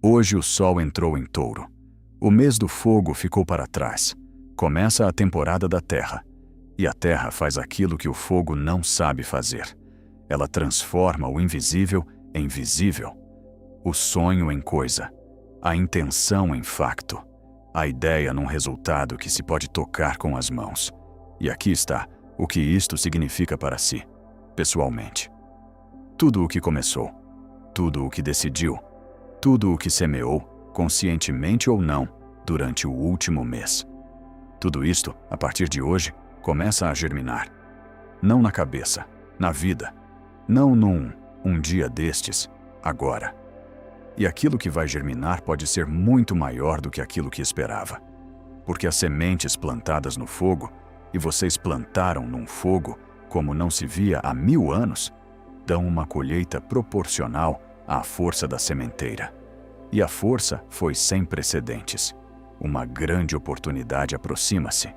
Hoje o sol entrou em Touro. O mês do fogo ficou para trás. Começa a temporada da terra. E a terra faz aquilo que o fogo não sabe fazer. Ela transforma o invisível em visível, o sonho em coisa, a intenção em facto, a ideia num resultado que se pode tocar com as mãos. E aqui está o que isto significa para si, pessoalmente. Tudo o que começou, tudo o que decidiu, tudo o que semeou, conscientemente ou não, durante o último mês. Tudo isto, a partir de hoje, começa a germinar. Não na cabeça, na vida. Não num um dia destes, agora. E aquilo que vai germinar pode ser muito maior do que aquilo que esperava. Porque as sementes plantadas no fogo, e vocês plantaram num fogo como não se via há 1000 anos, dão uma colheita proporcional à força da sementeira. E a força foi sem precedentes. Uma grande oportunidade aproxima-se.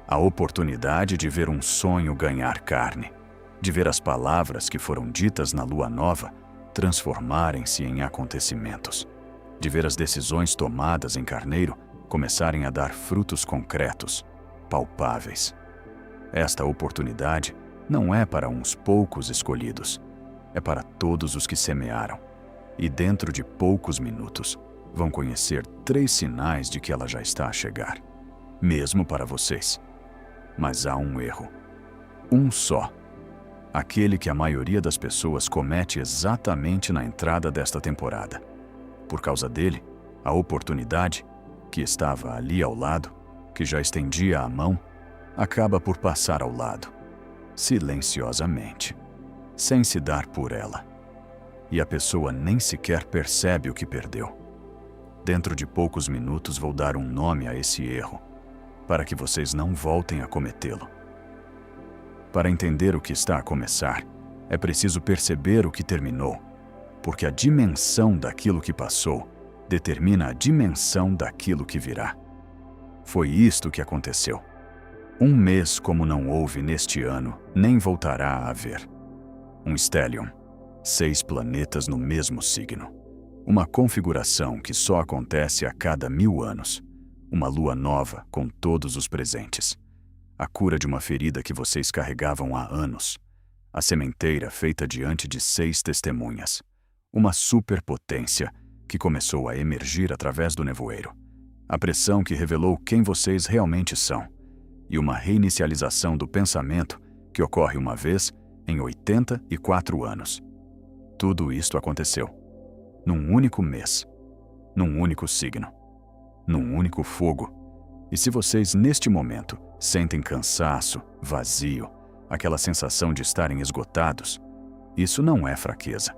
A oportunidade de ver um sonho ganhar carne, de ver as palavras que foram ditas na lua nova transformarem-se em acontecimentos, de ver as decisões tomadas em Carneiro começarem a dar frutos concretos, palpáveis. Esta oportunidade não é para uns poucos escolhidos, é para todos os que semearam. E dentro de poucos minutos, vão conhecer 3 sinais de que ela já está a chegar, mesmo para vocês. Mas há um erro. Um só. Aquele que a maioria das pessoas comete exatamente na entrada desta temporada. Por causa dele, a oportunidade, que estava ali ao lado, que já estendia a mão, acaba por passar ao lado, silenciosamente, sem se dar por ela. E a pessoa nem sequer percebe o que perdeu. Dentro de poucos minutos vou dar um nome a esse erro, para que vocês não voltem a cometê-lo. Para entender o que está a começar, é preciso perceber o que terminou, porque a dimensão daquilo que passou determina a dimensão daquilo que virá. Foi isto que aconteceu. Um mês como não houve neste ano, nem voltará a haver. Um stellium, 6 planetas no mesmo signo. Uma configuração que só acontece a cada 1000 anos. Uma lua nova com todos os presentes. A cura de uma ferida que vocês carregavam há anos. A sementeira feita diante de 6 testemunhas. Uma superpotência que começou a emergir através do nevoeiro. A pressão que revelou quem vocês realmente são. E uma reinicialização do pensamento que ocorre uma vez em 84 anos. Tudo isto aconteceu. Num único mês. Num único signo. Num único fogo. E se vocês, neste momento, sentem cansaço, vazio, aquela sensação de estarem esgotados, isso não é fraqueza.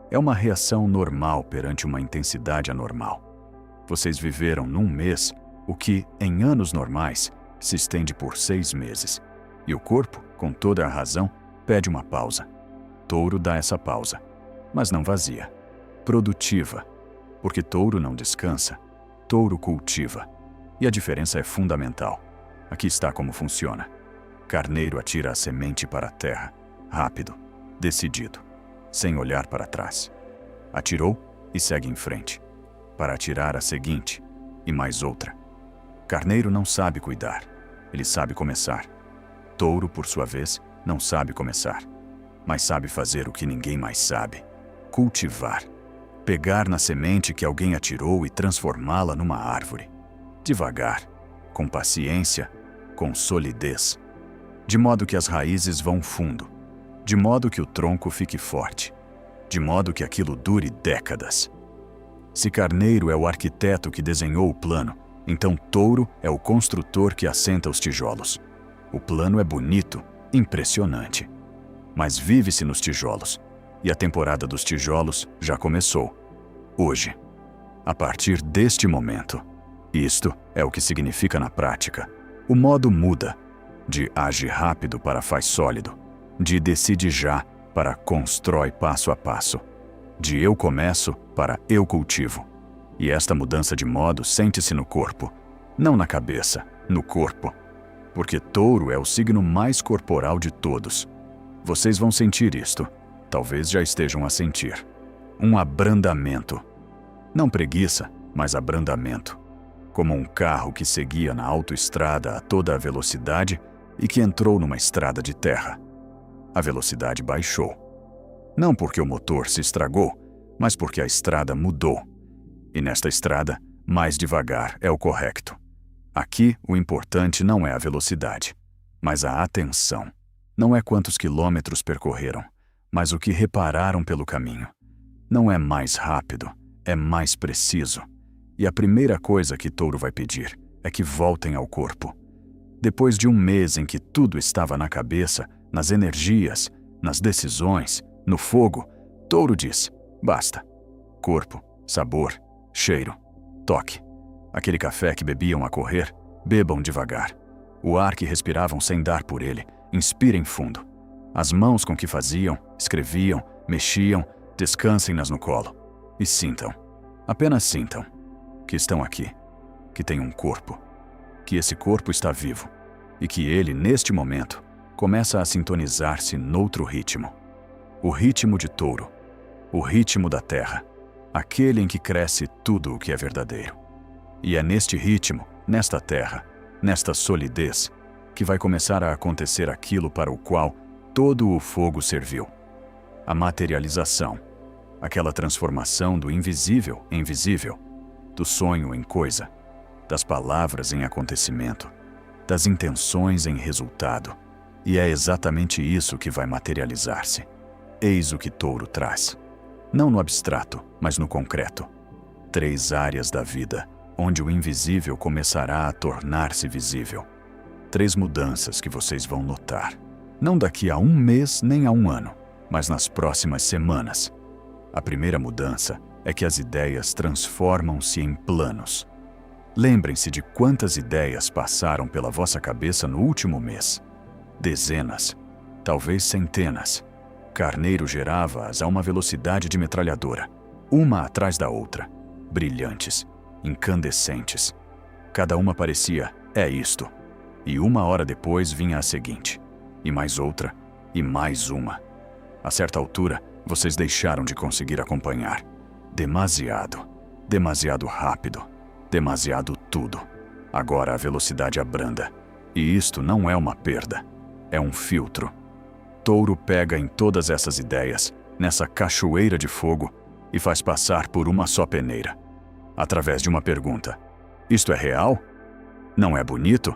É uma reação normal perante uma intensidade anormal. Vocês viveram num mês o que, em anos normais, se estende por 6 meses. E o corpo, com toda a razão, pede uma pausa. Touro dá essa pausa, mas não vazia. Produtiva, porque Touro não descansa, Touro cultiva. E a diferença é fundamental. Aqui está como funciona. Carneiro atira a semente para a terra, rápido, decidido, sem olhar para trás. Atirou e segue em frente, para atirar a seguinte e mais outra. Carneiro não sabe cuidar, ele sabe começar. Touro, por sua vez, não sabe começar, mas sabe fazer o que ninguém mais sabe: cultivar. Pegar na semente que alguém atirou e transformá-la numa árvore. Devagar, com paciência, com solidez. De modo que as raízes vão fundo. De modo que o tronco fique forte. De modo que aquilo dure décadas. Se Carneiro é o arquiteto que desenhou o plano, então Touro é o construtor que assenta os tijolos. O plano é bonito, impressionante. Mas vive-se nos tijolos. E a temporada dos tijolos já começou. Hoje. A partir deste momento. Isto é o que significa na prática. O modo muda. De age rápido para faz sólido. De decide já para constrói passo a passo. De eu começo para eu cultivo. E esta mudança de modo sente-se no corpo. Não na cabeça, no corpo. Porque Touro é o signo mais corporal de todos. Vocês vão sentir isto. Talvez já estejam a sentir. Um abrandamento. Não preguiça, mas abrandamento. Como um carro que seguia na autoestrada a toda a velocidade e que entrou numa estrada de terra. A velocidade baixou. Não porque o motor se estragou, mas porque a estrada mudou. E nesta estrada, mais devagar é o correto. Aqui, o importante não é a velocidade, mas a atenção. Não é quantos quilômetros percorreram, mas o que repararam pelo caminho. Não é mais rápido, é mais preciso. E a primeira coisa que Touro vai pedir é que voltem ao corpo. Depois de um mês em que tudo estava na cabeça, nas energias, nas decisões, no fogo, Touro diz: basta. Corpo, sabor, cheiro, toque. Aquele café que bebiam a correr, bebam devagar. O ar que respiravam sem dar por ele, inspirem fundo. As mãos com que faziam, escreviam, mexiam, descansem-nas no colo. E sintam, apenas sintam, que estão aqui, que têm um corpo, que esse corpo está vivo e que ele, neste momento, começa a sintonizar-se noutro ritmo. O ritmo de Touro, o ritmo da terra, aquele em que cresce tudo o que é verdadeiro. E é neste ritmo, nesta terra, nesta solidez, que vai começar a acontecer aquilo para o qual todo o fogo serviu. A materialização, aquela transformação do invisível em visível, do sonho em coisa, das palavras em acontecimento, das intenções em resultado. E é exatamente isso que vai materializar-se. Eis o que Touro traz. Não no abstrato, mas no concreto. 3 áreas da vida, onde o invisível começará a tornar-se visível. 3 mudanças que vocês vão notar. Não daqui a 1 mês nem a 1 ano, mas nas próximas semanas. A primeira mudança é que as ideias transformam-se em planos. Lembrem-se de quantas ideias passaram pela vossa cabeça no último mês. Dezenas, talvez centenas. Carneiro gerava-as a uma velocidade de metralhadora, uma atrás da outra, brilhantes, incandescentes. Cada uma parecia, é isto. E 1 hora depois vinha a seguinte, e mais outra, e mais uma. A certa altura, vocês deixaram de conseguir acompanhar. Demasiado, demasiado rápido, demasiado tudo. Agora a velocidade abranda. E isto não é uma perda, é um filtro. Touro pega em todas essas ideias, nessa cachoeira de fogo, e faz passar por uma só peneira. Através de uma pergunta. Isto é real? Não é bonito?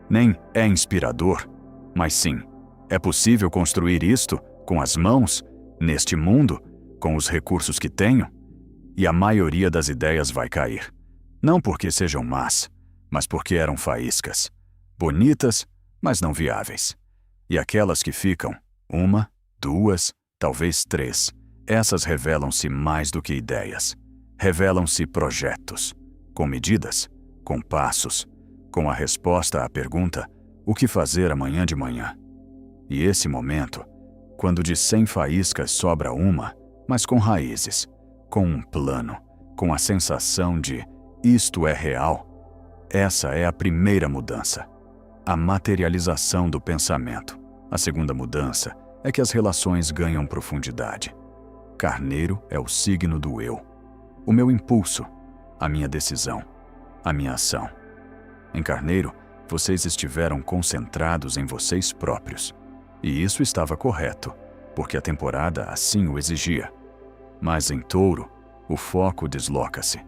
Nem é inspirador? Mas sim, é possível construir isto com as mãos, neste mundo, com os recursos que tenho? E a maioria das ideias vai cair. Não porque sejam más, mas porque eram faíscas. Bonitas, mas não viáveis. E aquelas que ficam, 1, 2, talvez 3, essas revelam-se mais do que ideias. Revelam-se projetos, com medidas, com passos, com a resposta à pergunta: o que fazer amanhã de manhã? E esse momento, quando de 100 faíscas sobra 1, mas com raízes, com um plano, com a sensação de isto é real, essa é a primeira mudança. A materialização do pensamento. A segunda mudança é que as relações ganham profundidade. Carneiro é o signo do eu. O meu impulso, a minha decisão, a minha ação. Em Carneiro, vocês estiveram concentrados em vocês próprios. E isso estava correto, porque a temporada assim o exigia. Mas em Touro, o foco desloca-se.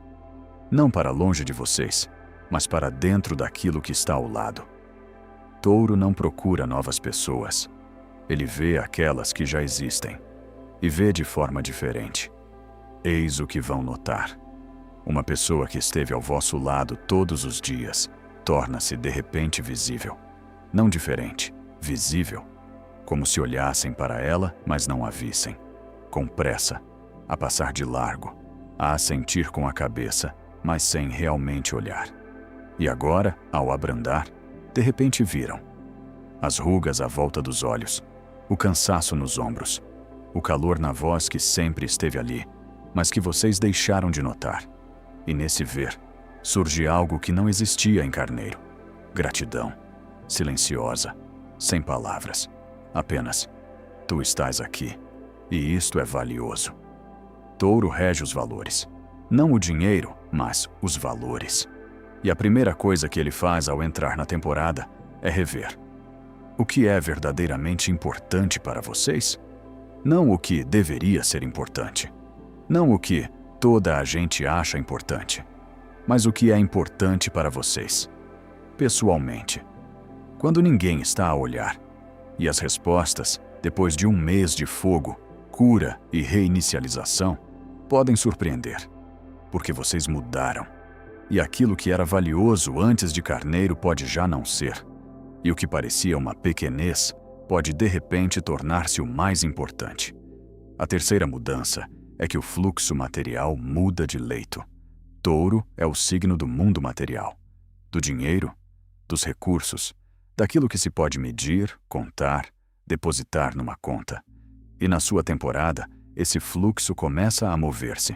Não para longe de vocês, mas para dentro daquilo que está ao lado. Touro não procura novas pessoas. Ele vê aquelas que já existem. E vê de forma diferente. Eis o que vão notar. Uma pessoa que esteve ao vosso lado todos os dias torna-se de repente visível. Não diferente, visível. Como se olhassem para ela, mas não a vissem. Com pressa, a passar de largo, a assentir com a cabeça, mas sem realmente olhar. E agora, ao abrandar, de repente viram. As rugas à volta dos olhos, o cansaço nos ombros, o calor na voz que sempre esteve ali, mas que vocês deixaram de notar. E nesse ver, surge algo que não existia em Carneiro. Gratidão, silenciosa, sem palavras. Apenas, tu estás aqui, e isto é valioso. Touro rege os valores. Não o dinheiro, mas os valores. E a primeira coisa que ele faz ao entrar na temporada é rever. O que é verdadeiramente importante para vocês? Não o que deveria ser importante. Não o que toda a gente acha importante. Mas o que é importante para vocês, pessoalmente. Quando ninguém está a olhar. E as respostas, depois de um mês de fogo, cura e reinicialização, podem surpreender. Porque vocês mudaram. E aquilo que era valioso antes de carneiro pode já não ser. E o que parecia uma pequenez pode de repente tornar-se o mais importante. A terceira mudança é que o fluxo material muda de leito. Touro é o signo do mundo material, do dinheiro, dos recursos, daquilo que se pode medir, contar, depositar numa conta. E na sua temporada, esse fluxo começa a mover-se.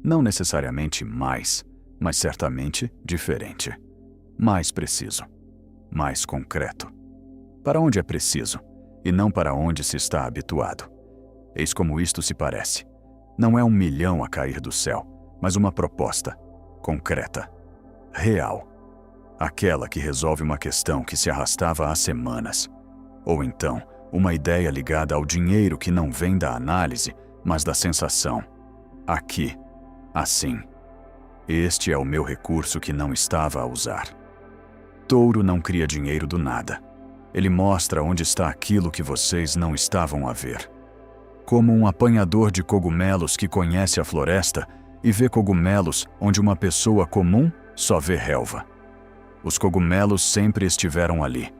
Não necessariamente mais, mas certamente diferente. Mais preciso. Mais concreto. Para onde é preciso, e não para onde se está habituado. Eis como isto se parece. Não é 1 milhão a cair do céu, mas uma proposta, concreta, real. Aquela que resolve uma questão que se arrastava há semanas. Ou então, uma ideia ligada ao dinheiro que não vem da análise, mas da sensação. Aqui, assim. Este é o meu recurso que não estava a usar. Touro não cria dinheiro do nada. Ele mostra onde está aquilo que vocês não estavam a ver. Como um apanhador de cogumelos que conhece a floresta e vê cogumelos onde uma pessoa comum só vê relva. Os cogumelos sempre estiveram ali.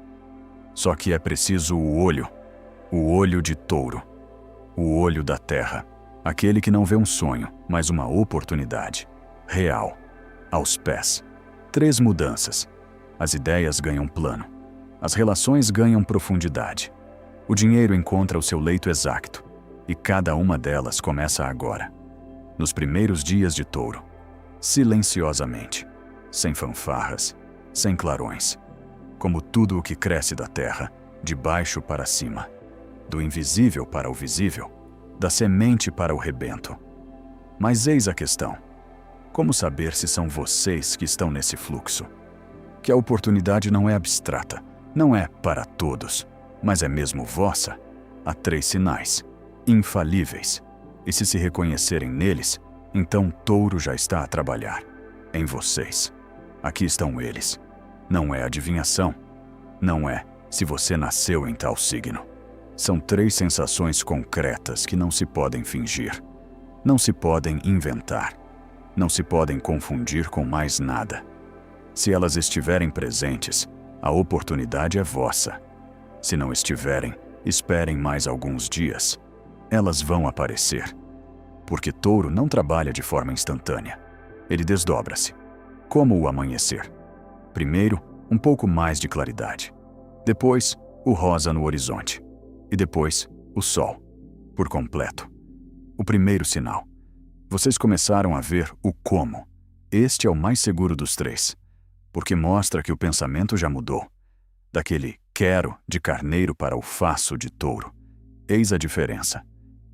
Só que é preciso o olho de touro, o olho da terra, aquele que não vê um sonho, mas uma oportunidade, real, aos pés. 3 mudanças. As ideias ganham plano. As relações ganham profundidade. O dinheiro encontra o seu leito exato. E cada uma delas começa agora. Nos primeiros dias de touro. Silenciosamente. Sem fanfarras. Sem clarões. Como tudo o que cresce da terra, de baixo para cima. Do invisível para o visível. Da semente para o rebento. Mas eis a questão. Como saber se são vocês que estão nesse fluxo? Que a oportunidade não é abstrata, não é para todos, mas é mesmo vossa. Há 3 sinais, infalíveis. E se reconhecerem neles, então touro já está a trabalhar. Em vocês. Aqui estão eles. Não é adivinhação. Não é se você nasceu em tal signo. São 3 sensações concretas que não se podem fingir. Não se podem inventar. Não se podem confundir com mais nada. Se elas estiverem presentes, a oportunidade é vossa. Se não estiverem, esperem mais alguns dias. Elas vão aparecer. Porque touro não trabalha de forma instantânea. Ele desdobra-se. Como o amanhecer. Primeiro, um pouco mais de claridade. Depois, o rosa no horizonte. E depois, o sol. Por completo. O primeiro sinal. Vocês começaram a ver o como. Este é o mais seguro dos 3. Porque mostra que o pensamento já mudou. Daquele quero de carneiro para o faço de touro. Eis a diferença.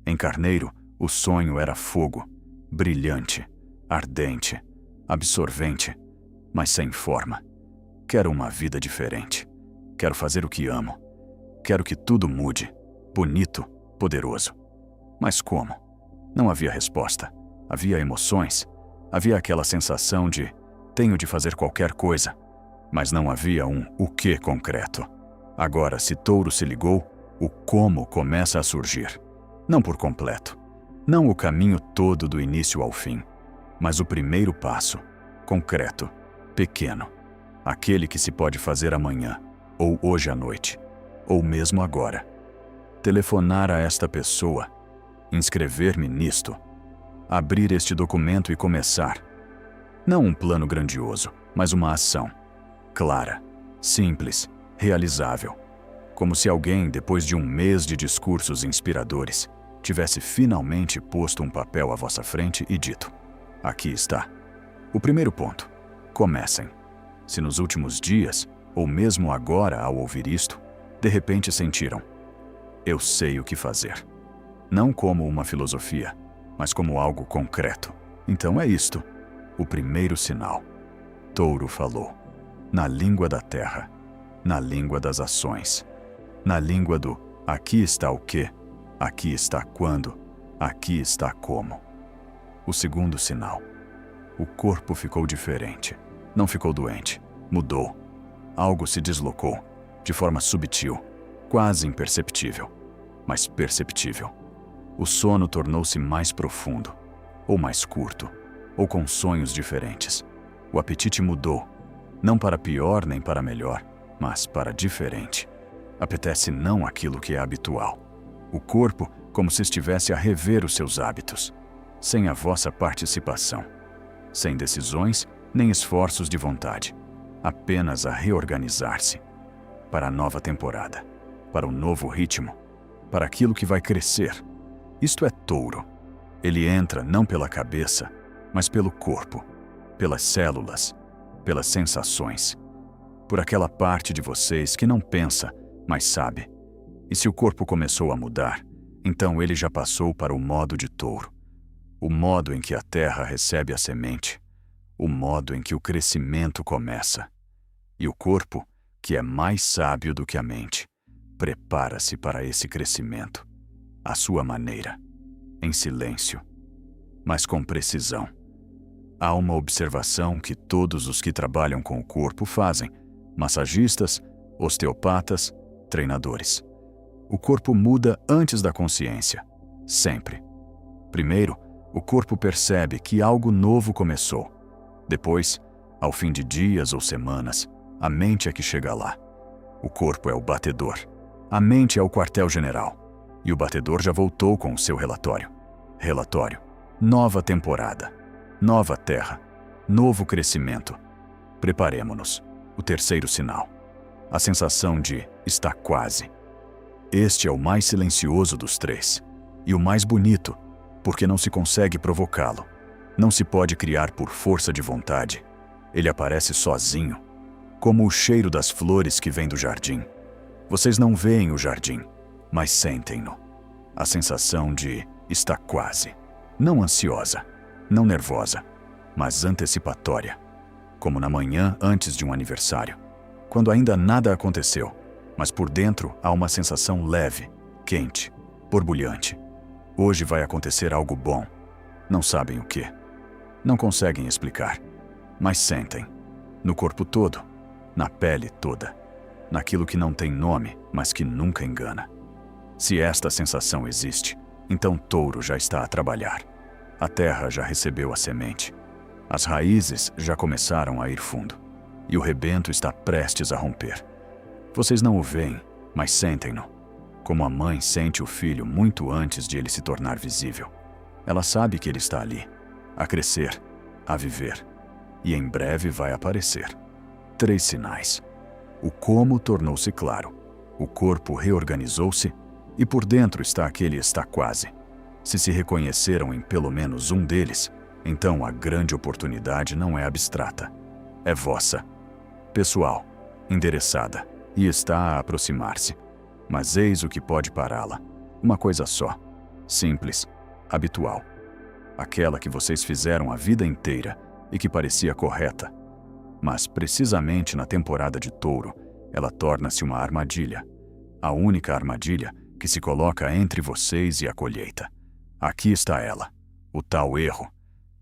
Em carneiro, o sonho era fogo, brilhante, ardente, absorvente, mas sem forma. Quero uma vida diferente. Quero fazer o que amo. Quero que tudo mude, bonito, poderoso. Mas como? Não havia resposta. Havia emoções. Havia aquela sensação de tenho de fazer qualquer coisa. Mas não havia um o que concreto. Agora, se touro se ligou, o como começa a surgir. Não por completo. Não o caminho todo do início ao fim. Mas o primeiro passo, concreto, pequeno. Aquele que se pode fazer amanhã, ou hoje à noite, ou mesmo agora. Telefonar a esta pessoa, inscrever-me nisto, abrir este documento e começar. Não um plano grandioso, mas uma ação. Clara, simples, realizável. Como se alguém, depois de um mês de discursos inspiradores, tivesse finalmente posto um papel à vossa frente e dito: aqui está. O primeiro ponto. Comecem. Se nos últimos dias, ou mesmo agora ao ouvir isto, de repente sentiram: eu sei o que fazer. Não como uma filosofia, mas como algo concreto. Então é isto, o primeiro sinal. Touro falou, na língua da terra, na língua das ações, na língua do aqui está o quê, aqui está quando, aqui está como. O segundo sinal. O corpo ficou diferente. Não ficou doente. Mudou. Algo se deslocou, de forma subtil, quase imperceptível, mas perceptível. O sono tornou-se mais profundo, ou mais curto, ou com sonhos diferentes. O apetite mudou, não para pior nem para melhor, mas para diferente. Apetece não aquilo que é habitual. O corpo como se estivesse a rever os seus hábitos, sem a vossa participação, sem decisões nem esforços de vontade, apenas a reorganizar-se para a nova temporada, para o novo ritmo, para aquilo que vai crescer. Isto é Touro. Ele entra não pela cabeça, mas pelo corpo, pelas células, pelas sensações, por aquela parte de vocês que não pensa, mas sabe. E se o corpo começou a mudar, então ele já passou para o modo de Touro, o modo em que a terra recebe a semente, o modo em que o crescimento começa. E o corpo, que é mais sábio do que a mente, prepara-se para esse crescimento, à sua maneira, em silêncio, mas com precisão. Há uma observação que todos os que trabalham com o corpo fazem, massagistas, osteopatas, treinadores. O corpo muda antes da consciência, sempre. Primeiro, o corpo percebe que algo novo começou. Depois, ao fim de dias ou semanas, a mente é que chega lá. O corpo é o batedor. A mente é o quartel-general. E o batedor já voltou com o seu relatório. Relatório. Nova temporada. Nova terra. Novo crescimento. Preparemo-nos. O terceiro sinal. A sensação de está quase. Este é o mais silencioso dos três. E o mais bonito, porque não se consegue provocá-lo. Não se pode criar por força de vontade. Ele aparece sozinho, como o cheiro das flores que vem do jardim. Vocês não veem o jardim, mas sentem-no. A sensação de está quase. Não ansiosa, não nervosa, mas antecipatória. Como na manhã antes de um aniversário, quando ainda nada aconteceu, mas por dentro há uma sensação leve, quente, borbulhante. Hoje vai acontecer algo bom. Não sabem o quê. Não conseguem explicar, mas sentem. No corpo todo, na pele toda, naquilo que não tem nome, mas que nunca engana. Se esta sensação existe, então Touro já está a trabalhar. A terra já recebeu a semente. As raízes já começaram a ir fundo. E o rebento está prestes a romper. Vocês não o veem, mas sentem-no. Como a mãe sente o filho muito antes de ele se tornar visível. Ela sabe que ele está ali, a crescer, a viver. E em breve vai aparecer. 3 sinais. O como tornou-se claro. O corpo reorganizou-se e por dentro está aquele está quase. Se reconheceram em pelo menos um deles, então a grande oportunidade não é abstrata. É vossa. Pessoal, endereçada, e está a aproximar-se. Mas eis o que pode pará-la. Uma coisa só. Simples, habitual. Aquela que vocês fizeram a vida inteira e que parecia correta. Mas precisamente na temporada de Touro, ela torna-se uma armadilha. A única armadilha que se coloca entre vocês e a colheita. Aqui está ela, o tal erro.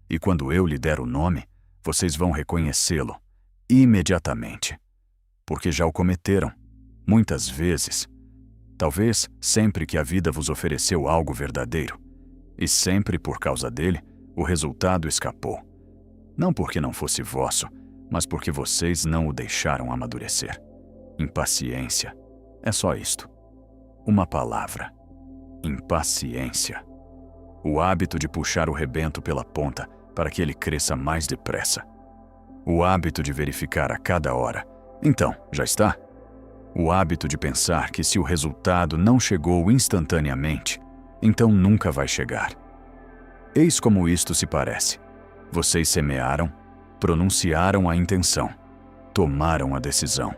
E quando eu lhe der o nome, vocês vão reconhecê-lo imediatamente. Porque já o cometeram, muitas vezes. Talvez sempre que a vida vos ofereceu algo verdadeiro. E sempre por causa dele, o resultado escapou. Não porque não fosse vosso, mas porque vocês não o deixaram amadurecer. Impaciência. É só isto. Uma palavra. Impaciência. O hábito de puxar o rebento pela ponta para que ele cresça mais depressa. O hábito de verificar a cada hora. Então, já está? O hábito de pensar que se o resultado não chegou instantaneamente, então nunca vai chegar. Eis como isto se parece. Vocês semearam, pronunciaram a intenção, tomaram a decisão,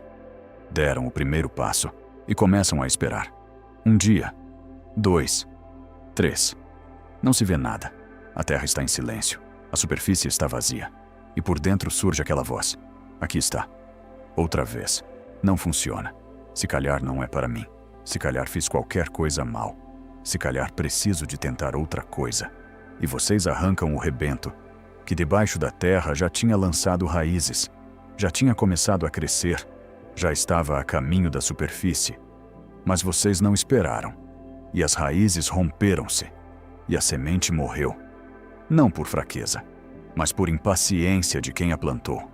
deram o primeiro passo e começam a esperar. 1 dia, 2, 3. Não se vê nada. A terra está em silêncio. A superfície está vazia. E por dentro surge aquela voz. Aqui está. Outra vez. Não funciona. Se calhar não é para mim. Se calhar fiz qualquer coisa mal. Se calhar preciso de tentar outra coisa. E vocês arrancam o rebento, que debaixo da terra já tinha lançado raízes, já tinha começado a crescer, já estava a caminho da superfície. Mas vocês não esperaram. E as raízes romperam-se. E a semente morreu. Não por fraqueza, mas por impaciência de quem a plantou.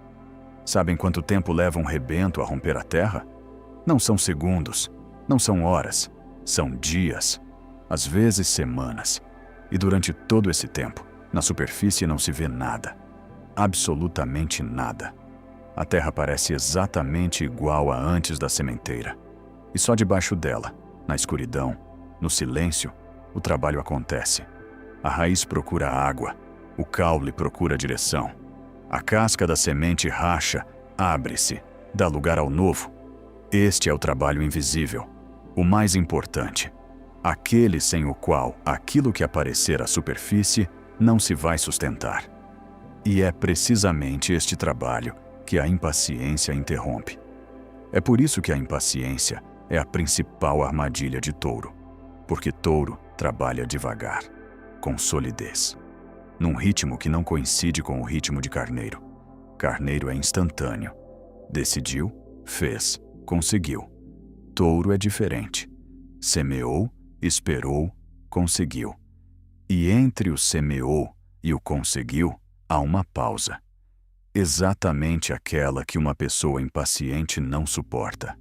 Sabem quanto tempo leva um rebento a romper a terra? Não são segundos, não são horas, são dias, às vezes semanas. E durante todo esse tempo, na superfície não se vê nada. Absolutamente nada. A terra parece exatamente igual a antes da sementeira. E só debaixo dela, na escuridão, no silêncio, o trabalho acontece. A raiz procura água, o caule procura direção. A casca da semente racha, abre-se, dá lugar ao novo. Este é o trabalho invisível, o mais importante. Aquele sem o qual aquilo que aparecer à superfície não se vai sustentar. E é precisamente este trabalho que a impaciência interrompe. É por isso que a impaciência é a principal armadilha de touro, porque touro trabalha devagar, com solidez, num ritmo que não coincide com o ritmo de carneiro. Carneiro é instantâneo. Decidiu, fez, conseguiu. Touro é diferente. Semeou, esperou, conseguiu. E entre o semeou e o conseguiu, há uma pausa. Exatamente aquela que uma pessoa impaciente não suporta.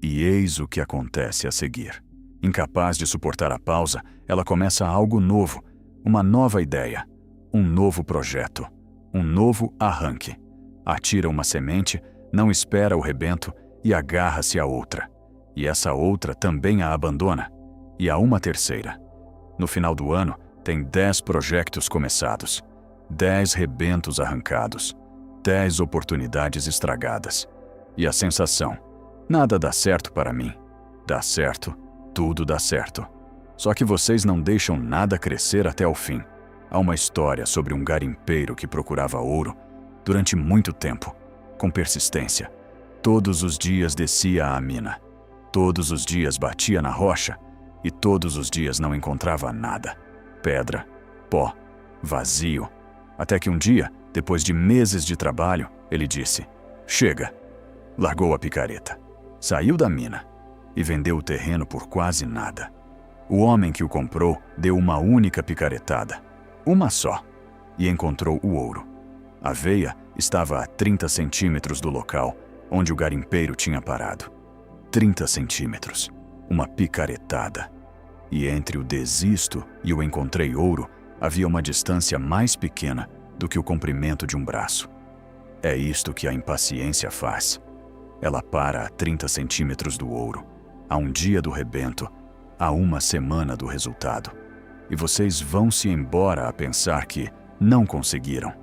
E eis o que acontece a seguir. Incapaz de suportar a pausa, ela começa algo novo, uma nova ideia, um novo projeto, um novo arranque. Atira uma semente, não espera o rebento e agarra-se a outra. E essa outra também a abandona. E há uma terceira. No final do ano, tem 10 projetos começados, 10 rebentos arrancados, 10 oportunidades estragadas. E a sensação: nada dá certo para mim. Dá certo, tudo dá certo. Só que vocês não deixam nada crescer até o fim. Há uma história sobre um garimpeiro que procurava ouro durante muito tempo, com persistência. Todos os dias descia à mina. Todos os dias batia na rocha e todos os dias não encontrava nada. Pedra, pó, vazio. Até que um dia, depois de meses de trabalho, ele disse: chega. Largou a picareta, saiu da mina e vendeu o terreno por quase nada. O homem que o comprou deu uma única picaretada, uma só, e encontrou o ouro. A veia estava a 30 centímetros do local onde o garimpeiro tinha parado. 30 centímetros, uma picaretada. E entre o desisto e o encontrei ouro, havia uma distância mais pequena do que o comprimento de um braço. É isto que a impaciência faz. Ela para a 30 centímetros do ouro, a um dia do rebento, a uma semana do resultado. E vocês vão-se embora a pensar que não conseguiram.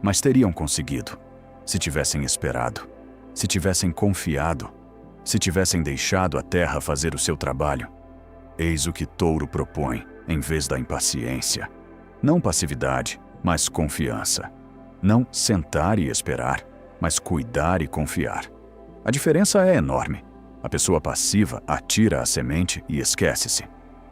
Mas teriam conseguido, se tivessem esperado, se tivessem confiado, se tivessem deixado a terra fazer o seu trabalho. Eis o que touro propõe, em vez da impaciência. Não passividade, mas confiança. Não sentar e esperar, mas cuidar e confiar. A diferença é enorme. A pessoa passiva atira a semente e esquece-se.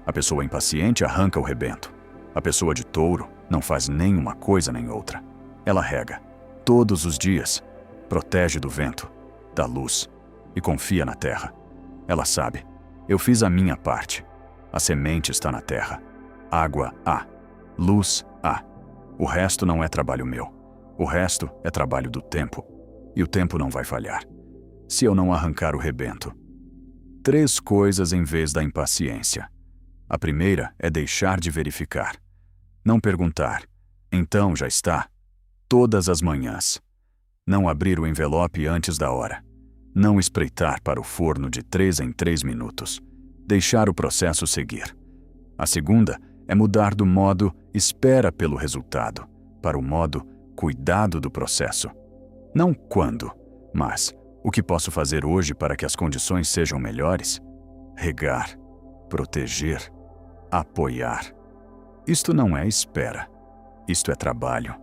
A pessoa impaciente arranca o rebento. A pessoa de touro não faz nem uma coisa nem outra. Ela rega, todos os dias, protege do vento, da luz e confia na terra. Ela sabe, eu fiz a minha parte. A semente está na terra. Água há, luz há. O resto não é trabalho meu. O resto é trabalho do tempo. E o tempo não vai falhar, se eu não arrancar o rebento. 3 coisas em vez da impaciência. A primeira é deixar de verificar. Não perguntar, então já está, todas as manhãs. Não abrir o envelope antes da hora. Não espreitar para o forno de 3 em 3 minutos. Deixar o processo seguir. A segunda é mudar do modo espera pelo resultado para o modo cuidado do processo. Não quando, mas o que posso fazer hoje para que as condições sejam melhores? Regar, proteger, apoiar. Isto não é espera. Isto é trabalho.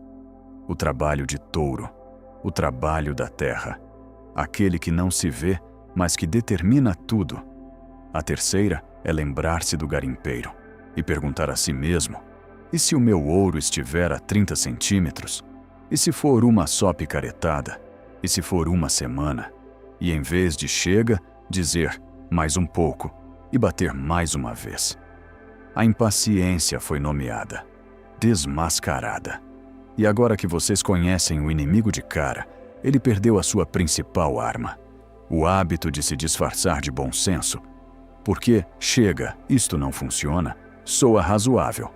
o trabalho de touro, o trabalho da terra, aquele que não se vê, mas que determina tudo. A terceira é lembrar-se do garimpeiro e perguntar a si mesmo: e se o meu ouro estiver a 30 centímetros? E se for uma só picaretada? E se for uma semana? E em vez de chega, dizer mais um pouco e bater mais uma vez. A impaciência foi nomeada, desmascarada. E agora que vocês conhecem o inimigo de cara, ele perdeu a sua principal arma, o hábito de se disfarçar de bom senso. Porque, chega, isto não funciona, soa razoável.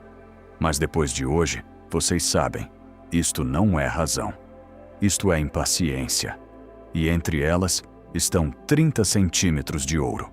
Mas depois de hoje, vocês sabem, isto não é razão. Isto é impaciência. E entre elas estão 30 centímetros de ouro.